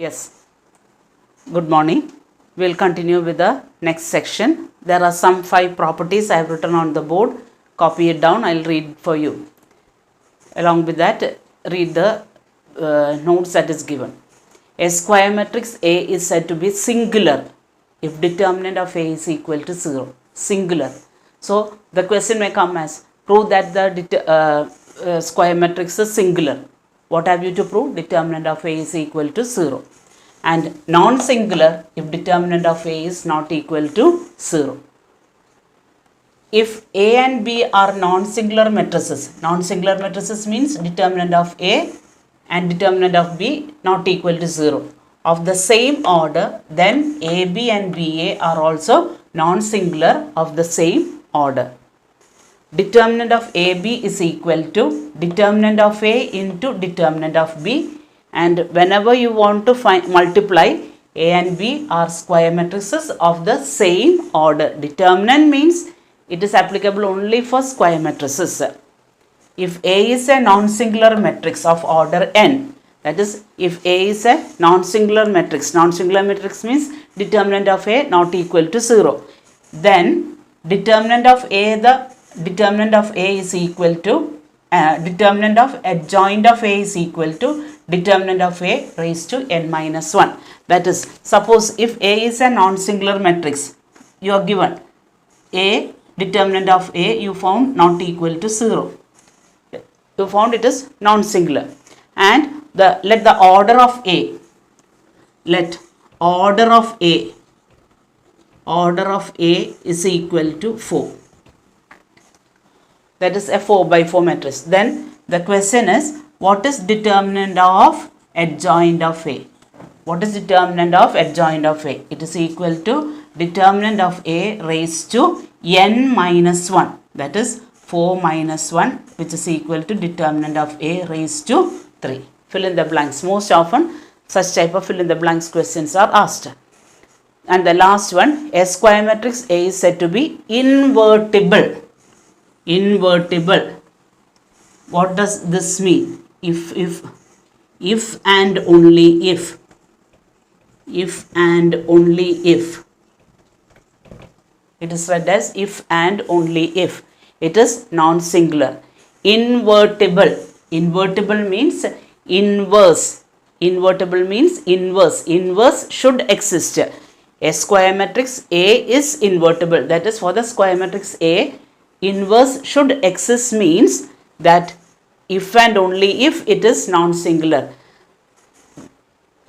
Yes, good morning. We'll continue with the next section. There are some 5 properties I have written on the board. Copy it down, I'll read for you. Along with that, read the notes that is given. A square matrix A is said to be singular if determinant of A is equal to 0. Singular. So, the question may come as, prove that the square matrix is singular. What have you to prove? Determinant of A is equal to 0. And non-singular if determinant of A is not equal to 0. If A and B are non-singular matrices means determinant of A and determinant of B not equal to 0. Of the same order, then AB and BA are also non-singular of the same order. Determinant of AB is equal to determinant of A into determinant of B, and whenever you want to multiply, A and B are square matrices of the same order. Determinant means it is applicable only for square matrices. If A is a non-singular matrix of order n, that is, if A is a non-singular matrix means determinant of A not equal to 0, then determinant of A is equal to determinant of adjoint of A is equal to determinant of A raised to n minus 1. That is, suppose if A is a non-singular matrix, you are given A, determinant of A you found not equal to 0. You found it is non-singular, and let the order of A, order of A is equal to 4. That is a 4 by 4 matrix. Then the question is, what is determinant of adjoint of A? What is determinant of adjoint of A? It is equal to determinant of A raised to n minus 1. That is 4 minus 1, which is equal to determinant of A raised to 3. Fill in the blanks. Most often such type of fill in the blanks questions are asked. And the last one, a square matrix A is said to be invertible. What does this mean? If and only if it is read as if and only if it is non-singular. Invertible means inverse. Inverse should exist. A square matrix A is invertible. That is, for the square matrix A, inverse should exist means that if and only if it is non-singular,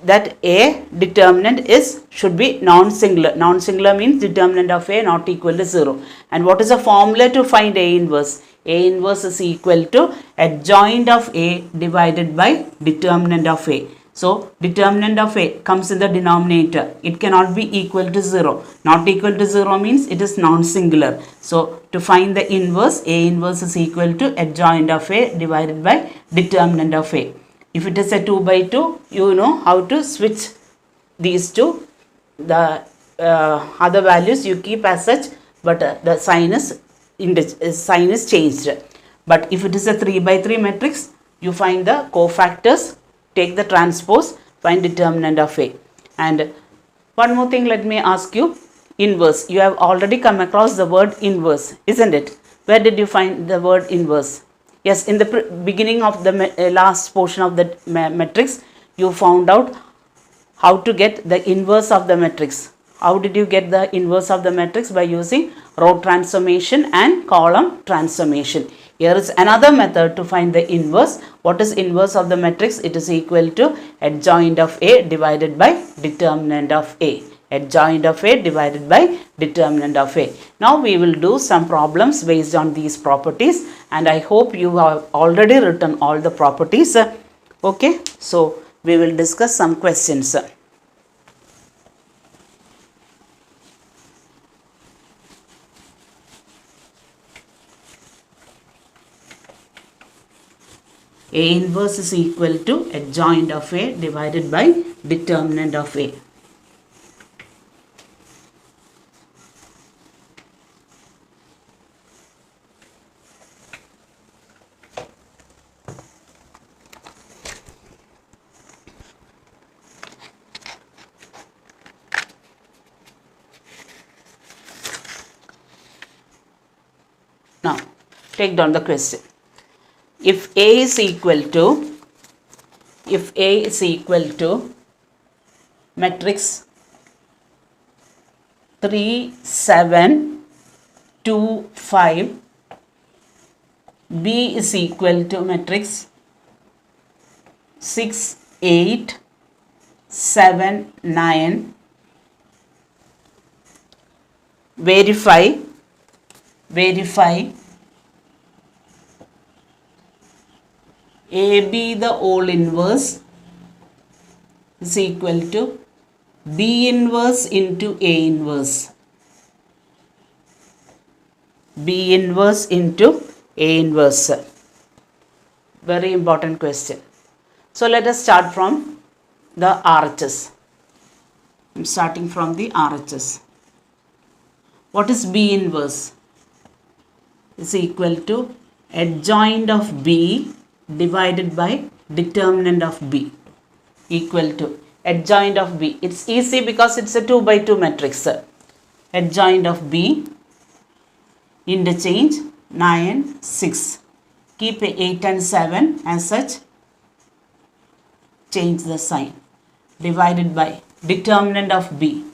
that A determinant should be non-singular. Non-singular means determinant of A not equal to 0. And what is the formula to find A inverse? A inverse is equal to adjoint of A divided by determinant of A. So, determinant of A comes in the denominator. It cannot be equal to 0. Not equal to 0 means it is non-singular. So, to find the inverse, A inverse is equal to adjoint of A divided by determinant of A. If it is a 2 by 2, you know how to switch these two. The other values you keep as such, but the sign is changed. But if it is a 3 by 3 matrix, you find the cofactors, take the transpose, find determinant of A. And one more thing, let me ask you, inverse. You have already come across the word inverse, isn't it? Where did you find the word inverse? Yes, in the beginning of the last portion of the matrix, you found out how to get the inverse of the matrix. How did you get the inverse of the matrix? By using row transformation and column transformation. Here is another method to find the inverse. What is inverse of the matrix? It is equal to adjoint of A divided by determinant of A. Adjoint of A divided by determinant of A. Now we will do some problems based on these properties, and I hope you have already written all the properties. Okay, so we will discuss some questions. A inverse is equal to adjoint of A divided by determinant of A. Take down the question. If A is equal to matrix 3, 7, 2, 5, B is equal to matrix 6, 8, 7, 9, verify AB the whole inverse is equal to B inverse into A inverse. B inverse into A inverse. Very important question. So let us start from the RHS. I am starting from the RHS. What is B inverse? Is equal to adjoint of B divided by determinant of B, equal to adjoint of B. It's easy because it's a 2 by 2 matrix. Adjoint of B, interchange 9, 6. Keep 8 and 7 as such. Change the sign. Divided by determinant of B.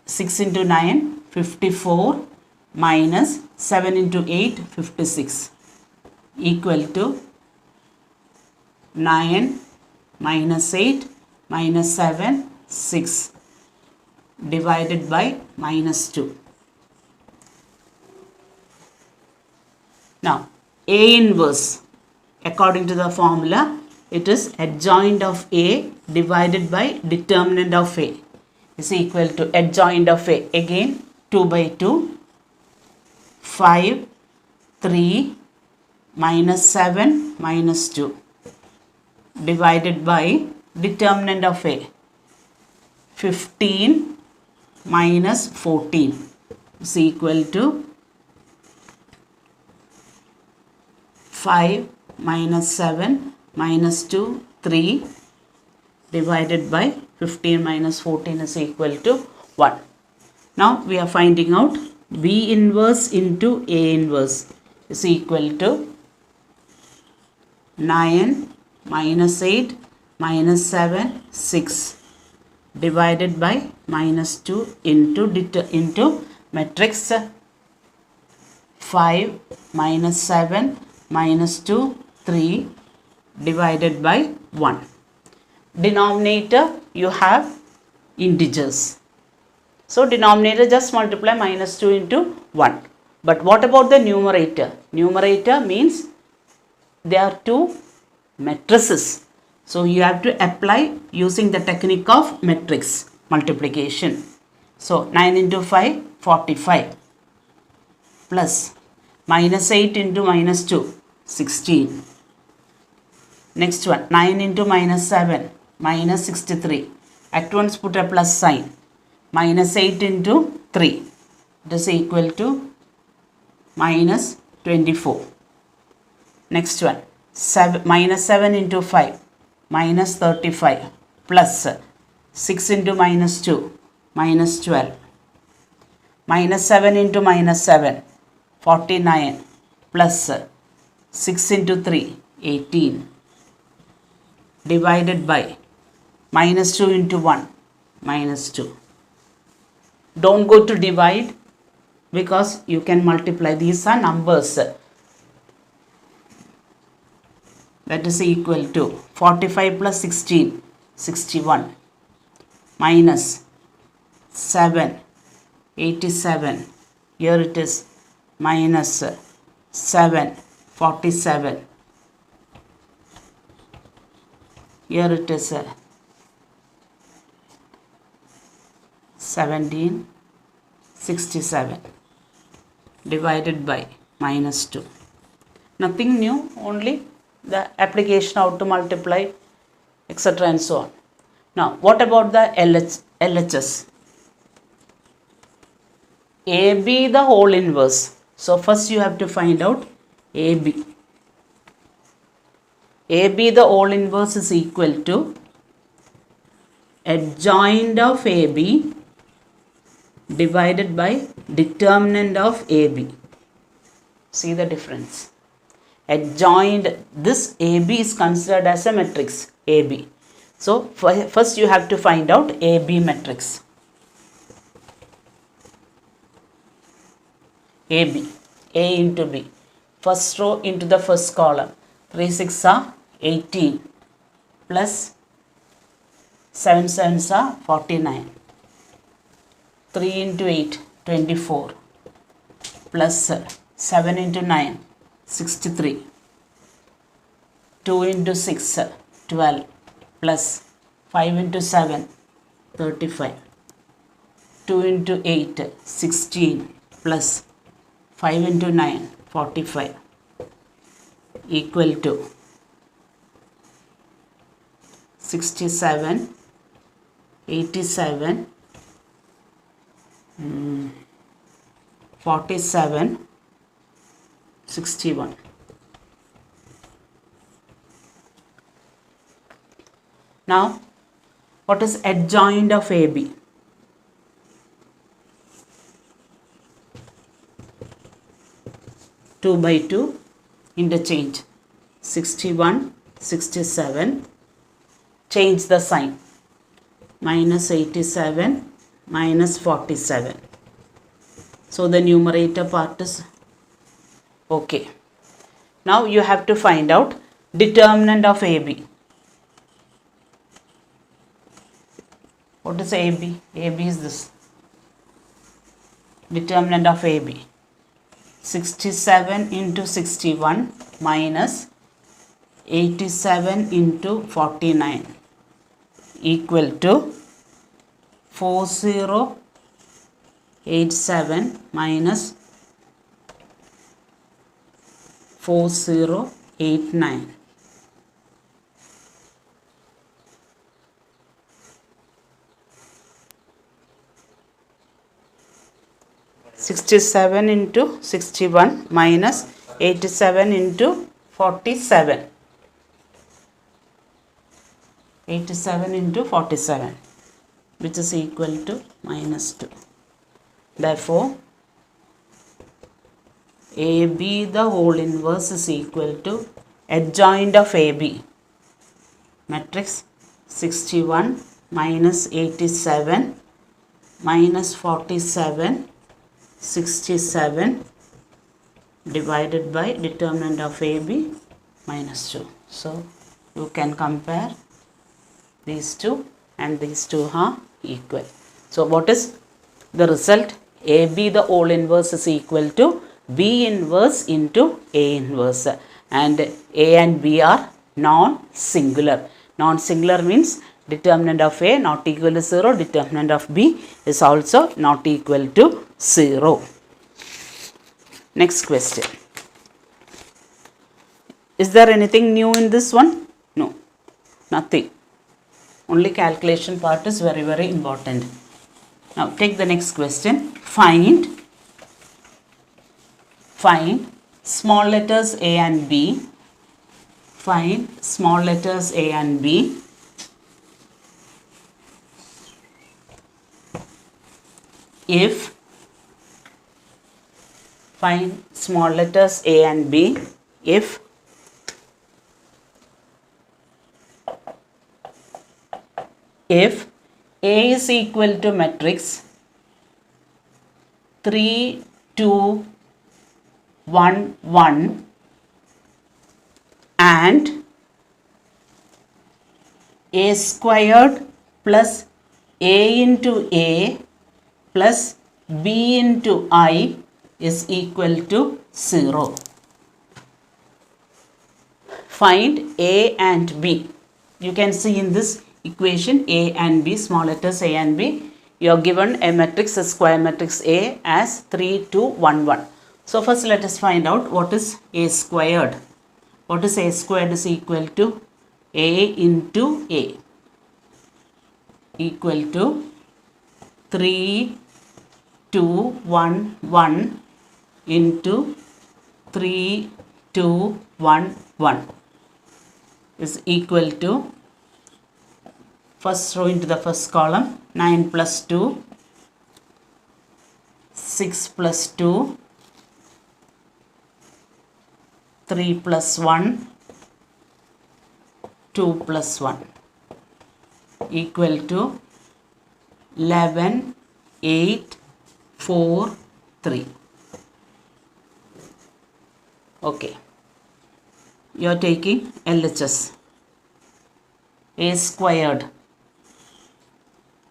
6 into 9, 54, minus 7 into 8, 56. Equal to 9 minus 8 minus 7, 6. Divided by minus 2. Now, A inverse, according to the formula, it is adjoint of A divided by determinant of A is equal to adjoint of A. Again, 2 by 2, 5, 3, minus 7, minus 2. Divided by determinant of A. 15 minus 14 is equal to 5 minus 7 minus 2, 3 divided by 15 minus 14 is equal to 1. Now we are finding out B inverse into A inverse is equal to 9 minus 8 minus 7, 6 divided by minus 2 into matrix 5 minus 7 minus 2, 3 divided by 1. Denominator you have integers. So denominator just multiply minus 2 into 1. But what about the numerator? Numerator means there are two matrices. So you have to apply using the technique of matrix multiplication. So 9 into 5, 45 plus minus 8 into minus 2, 16. Next one, 9 into minus 7, minus 63. At once put a plus sign. Minus 8 into 3. It is equal to minus 24. Next one, minus 7 into 5, minus 35. Plus 6 into minus 2, minus 12. Minus 7 into minus 7, 49. Plus 6 into 3, 18. Divided by minus 2 into 1, minus 2. Don't go to divide because you can multiply. These are numbers. That is equal to 45 plus 16, 61. Minus 7, 87. Here it is minus 7, 47. Here it is 17, 67 divided by minus 2. Nothing new, only the application how to multiply, etc. and so on. Now, what about the LHS? AB the whole inverse. So, first you have to find out AB. AB the whole inverse is equal to adjoint of AB divided by determinant of AB. See the difference. Adjoined, this AB is considered as a matrix AB. So first you have to find out AB matrix. AB, A into B. First row into the first column. 3 6 are 18 plus 7 7s are 49. 3 into 8, 24 plus 7 into 9, 63. 2 into 6, 12 plus 5 into 7, 35. 2 into 8, 16 plus 5 into 9, 45 equal to 67, 87, 47, 61. Now, what is adjoint of AB? Two by two, interchange. 61, 67, change the sign. Minus 87, minus 47. So the numerator part is okay. Now you have to find out determinant of AB. What is AB? AB is this. Determinant of AB. 67 into 61 minus 87 into 49 equal to 4087 minus 4089. (67 into 61 minus 87 into 47). 87 into 47, which is equal to minus 2. Therefore, AB the whole inverse is equal to adjoint of AB. Matrix 61 minus 87 minus 47, 67 divided by determinant of AB minus 2. So, you can compare these two and these two are equal. So, what is the result? AB the whole inverse is equal to B inverse into A inverse, and A and B are non-singular. Non-singular means determinant of A not equal to 0, determinant of B is also not equal to 0. Next question. Is there anything new in this one? No, nothing. Only calculation part is very, very important. Now take the next question. Find small letters A and B. Find small letters A and B. If find small letters A and B if A is equal to matrix 3, 2, 1, 1 and A squared plus A into A plus B into I is equal to 0. Find A and B. You can see in this equation A and B, small letters A and B. You are given a matrix, a square matrix A as 3, 2, 1, 1. So first let us find out what is A squared. What is A squared is equal to A into A equal to 3, 2, 1, 1 into 3, 2, 1, 1 is equal to first row into the first column 9 plus 2, 6 plus 2, 3 plus 1, 2 plus 1 equal to 11, 8, 4, 3. Okay. You are taking LHS. A squared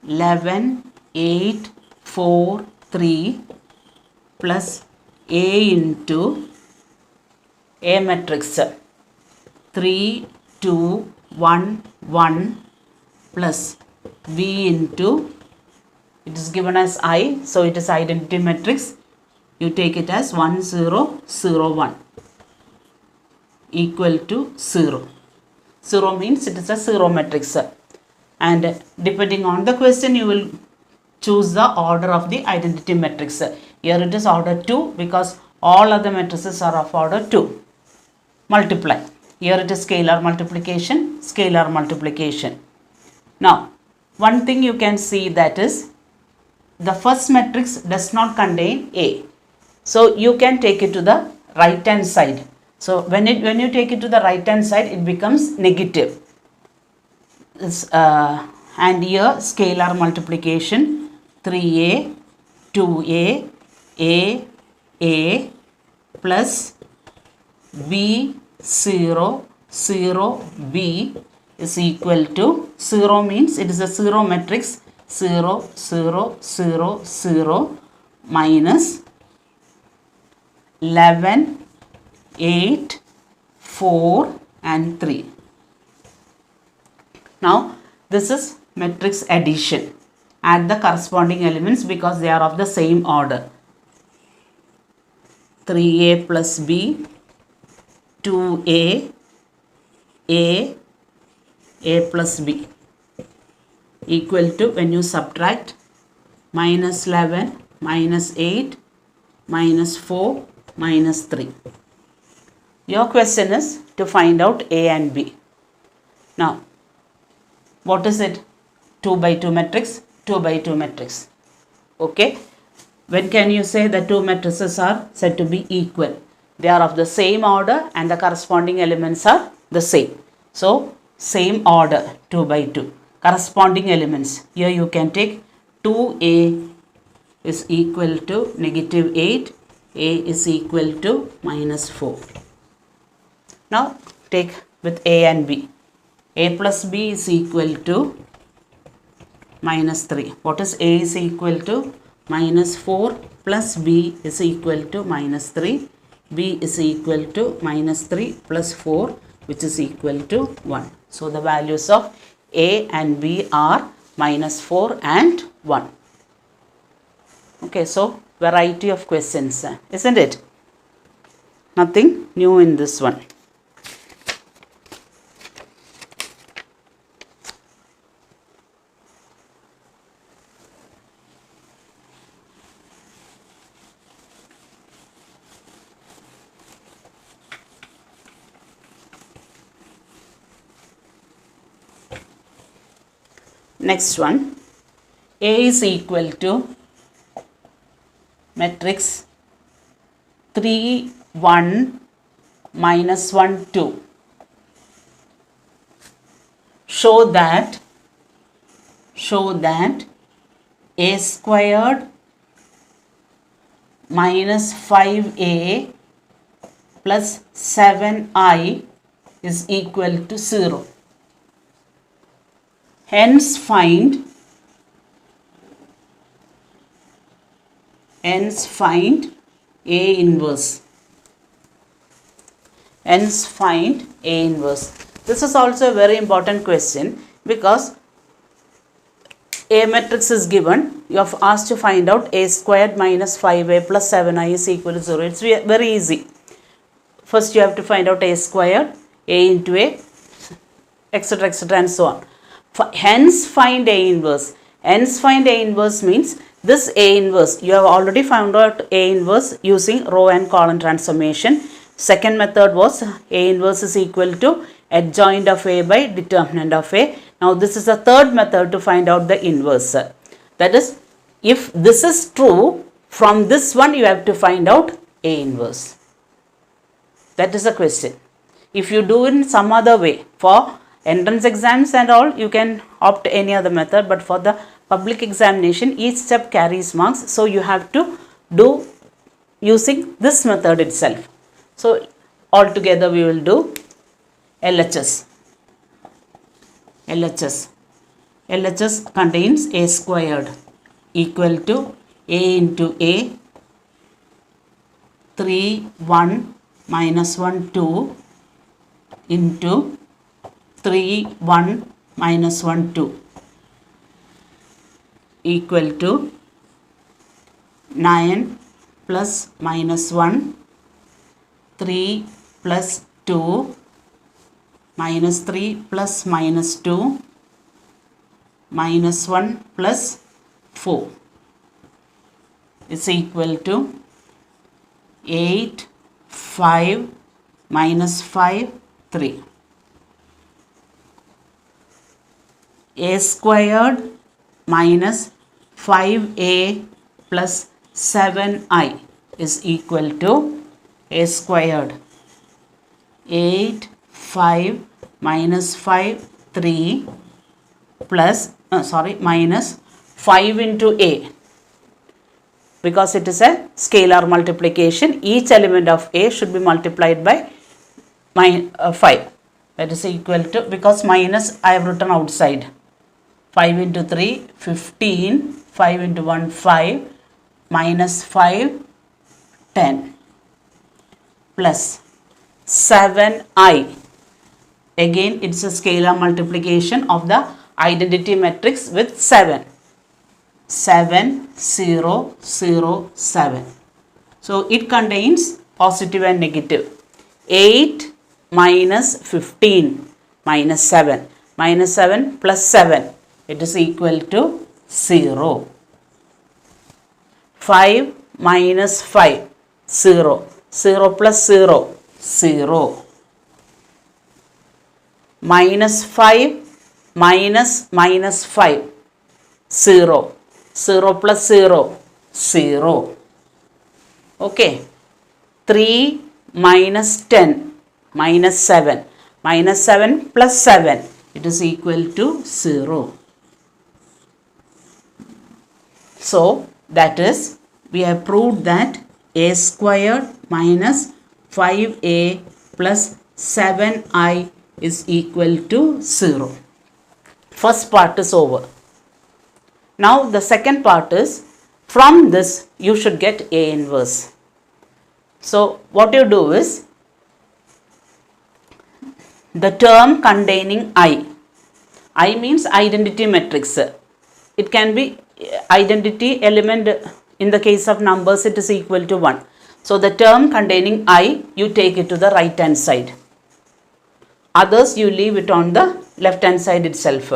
11, 8, 4, 3 plus A into A matrix 3, 2, 1, 1 plus B into, it is given as I, so it is identity matrix. You take it as 1, 0, 0, 1 equal to 0. 0 means it is a 0 matrix. And depending on the question, you will choose the order of the identity matrix. Here it is order 2 because all other matrices are of order 2. Multiply. Here it is scalar multiplication, scalar multiplication. Now, one thing you can see, that is the first matrix does not contain A. So you can take it to the right hand side. So when you take it to the right hand side, it becomes negative. And here scalar multiplication 3A, 2A, A plus B 0, 0, B is equal to 0 means it is a 0 matrix. 0, 0, 0, 0 minus 11, 8, 4 and 3. Now this is matrix addition. Add the corresponding elements because they are of the same order. 3A plus B, 2A, A plus B equal to, when you subtract, minus 11, minus 8, minus 4, minus 3. Your question is to find out A and B. Now, what is it? 2 by 2 matrix, 2 by 2 matrix. Okay. When can you say the two matrices are said to be equal? They are of the same order and the corresponding elements are the same. So, same order, 2 by 2. Corresponding elements. Here you can take 2A is equal to negative 8. A is equal to minus 4. Now, take with A and B. A plus B is equal to minus 3. What is A is equal to? Minus 4 plus B is equal to minus 3. B is equal to minus 3 plus 4, which is equal to 1. So, the values of A and B are minus 4 and 1. Okay, so variety of questions, isn't it? Nothing new in this one. Next one, A is equal to matrix 3, 1, minus 1, 2. Show that A squared minus 5A plus 7I is equal to 0. Hence find A inverse. Hence find A inverse. This is also a very important question because A matrix is given. You have asked to find out A squared minus 5A plus 7I is equal to 0. It's very easy. First you have to find out A squared, A into A, etc., etc. and so on. Hence find A inverse. Hence find A inverse means this A inverse, you have already found out A inverse using row and column transformation. Second method was A inverse is equal to adjoint of A by determinant of A. Now this is the third method to find out the inverse. That is, if this is true, from this one you have to find out A inverse. That is the question. If you do in some other way, for entrance exams and all, you can opt any other method, but for the public examination, each step carries marks, so you have to do using this method itself. So altogether we will do LHS. LHS contains a squared equal to a into a, 3, 1, minus 1, 2 into 3, 1, minus 1, 2 equal to 9 plus minus 1, 3 plus 2, minus 3 plus minus 2, minus 1 plus 4 is equal to 8, 5, minus 5, 3. A squared minus 5a plus 7i is equal to a squared 8, 5, minus 5, 3 plus minus 5 into a, because it is a scalar multiplication. Each element of a should be multiplied by 5. That is equal to, because minus I have written outside, 5 into 3, 15, 5 into 1, 5, minus 5, 10, plus 7i. Again, it's a scalar multiplication of the identity matrix with 7. 7, 0, 0, 7. So it contains positive and negative. 8 minus 15 minus 7. Minus 7 plus 7. It is equal to 0. 5 minus 5. 0. 0 plus 0. 0. Minus 5 minus minus 5. 0. 0 plus 0. 0. Okay. 3 minus 10 minus 7. Minus 7 plus 7. It is equal to 0. So, that is, we have proved that a squared minus 5a plus 7i is equal to 0. First part is over. Now the second part is, from this you should get A inverse. So what you do is, the term containing I means identity matrix. It can be identity element. In the case of numbers, it is equal to 1. So the term containing I, you take it to the right hand side. Others you leave it on the left hand side itself.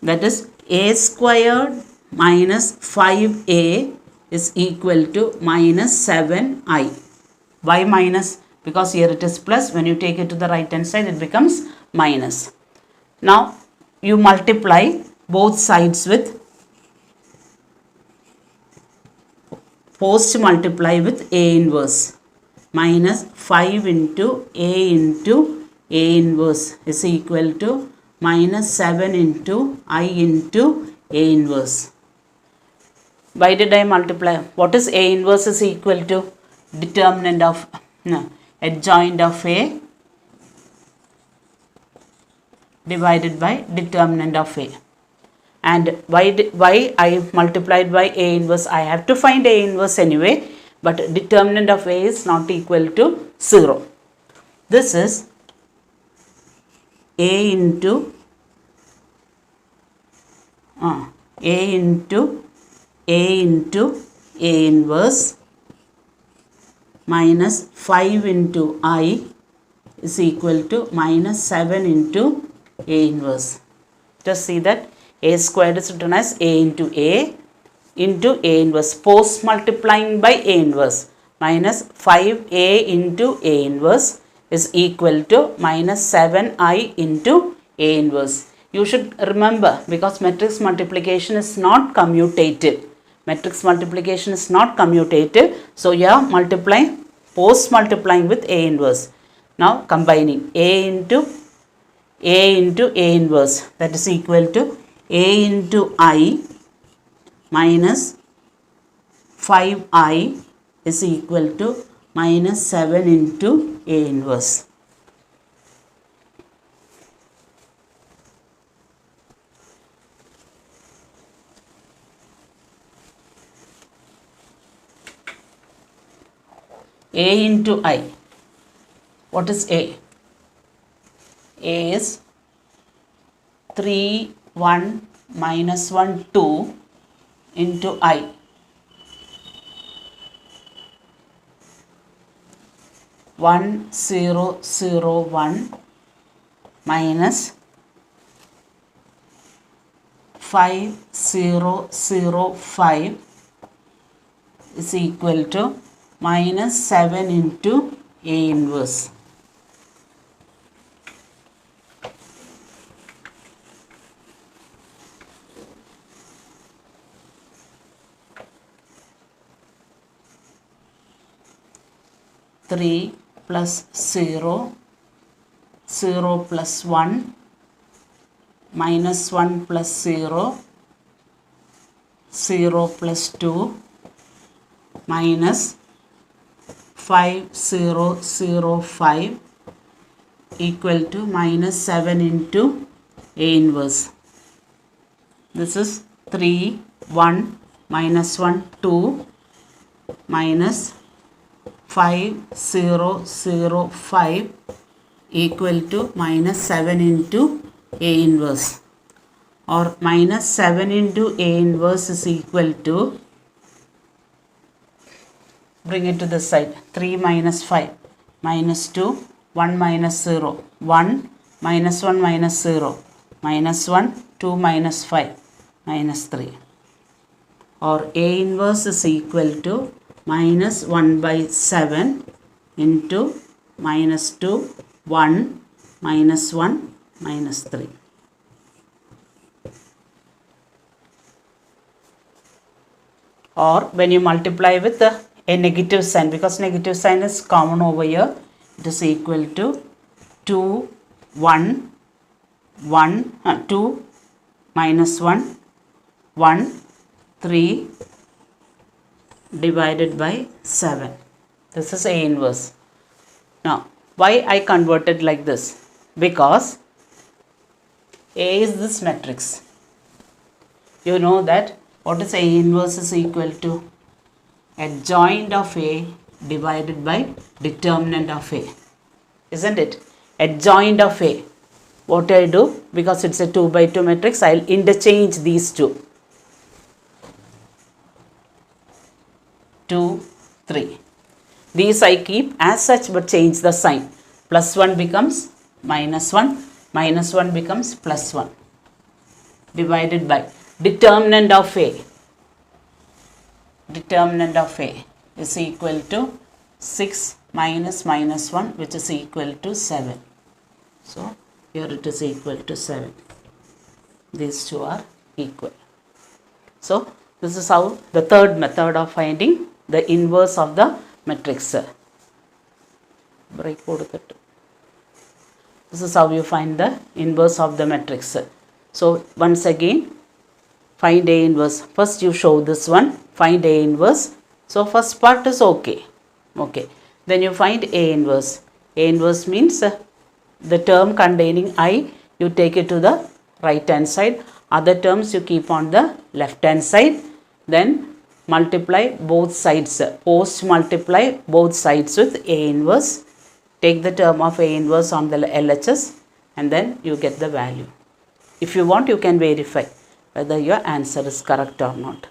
That is, a squared minus 5a is equal to minus 7i. Why minus? Because here it is plus. When you take it to the right hand side, it becomes minus. Now you multiply both sides with, post multiply with A inverse. Minus 5 into A inverse is equal to minus 7 into I into A inverse. Why did I multiply? What is A inverse is equal to? Determinant of, adjoint of A divided by determinant of A. And why I multiplied by A inverse? I have to find A inverse anyway, but determinant of A is not equal to 0. This is A into A inverse minus 5 into I is equal to minus 7 into A inverse. Just see that A squared is written as A into A inverse. Post multiplying by A inverse, minus 5A into A inverse is equal to minus 7I into A inverse. You should remember, because matrix multiplication is not commutative. Matrix multiplication is not commutative. So, you are multiplying, post multiplying with A inverse. Now combining A into A inverse, that is equal to A into I minus 5I is equal to minus 7 into A inverse. A into I. What is A? A is 3, 1, minus 1, 2 into I. One, 0, 0, 1 minus 5, 0, 0, 5 is equal to minus 7 into A inverse. Three plus 0, 0 plus 1, minus 1 plus 0, 0 plus 2, minus 5, 0, 0, 5 equal to minus 7 into A inverse. This is 3, 1, minus 1, 2, minus 5, 0, 0, 5 equal to minus 7 into A inverse, or minus 7 into A inverse is equal to, bring it to the side, 3 minus 5, minus 2, 1 minus 0, 1, minus 1 minus 0, minus 1, 2 minus 5, minus 3, or A inverse is equal to minus 1 by 7 into minus 2, 1, minus 1, minus 3. Or when you multiply with a negative sign, because negative sign is common over here, it is equal to 2, 1, 2, minus 1, 1, 3, divided by 7. This is A inverse. Now, why I converted like this? Because A is this matrix. You know that what is A inverse is equal to adjoint of A divided by determinant of A. Isn't it? Adjoint of A. What I do? Because it's a 2 by 2 matrix, I will interchange these two. 2, 3. These I keep as such but change the sign. Plus 1 becomes minus 1, minus 1 becomes plus 1. Divided by determinant of A. Determinant of A is equal to 6 minus minus 1, which is equal to 7. So, here it is equal to 7. These two are equal. So, this is how the third method of finding the inverse of the matrix. This is how you find the inverse of the matrix. So, once again, find A inverse. First you show this one, find A inverse. So, first part is okay. Okay. Then you find A inverse. A inverse means the term containing I, you take it to the right hand side. Other terms you keep on the left hand side. Then multiply both sides. Post multiply both sides with A inverse. Take the term of A inverse on the LHS and then you get the value. If you want, you can verify whether your answer is correct or not.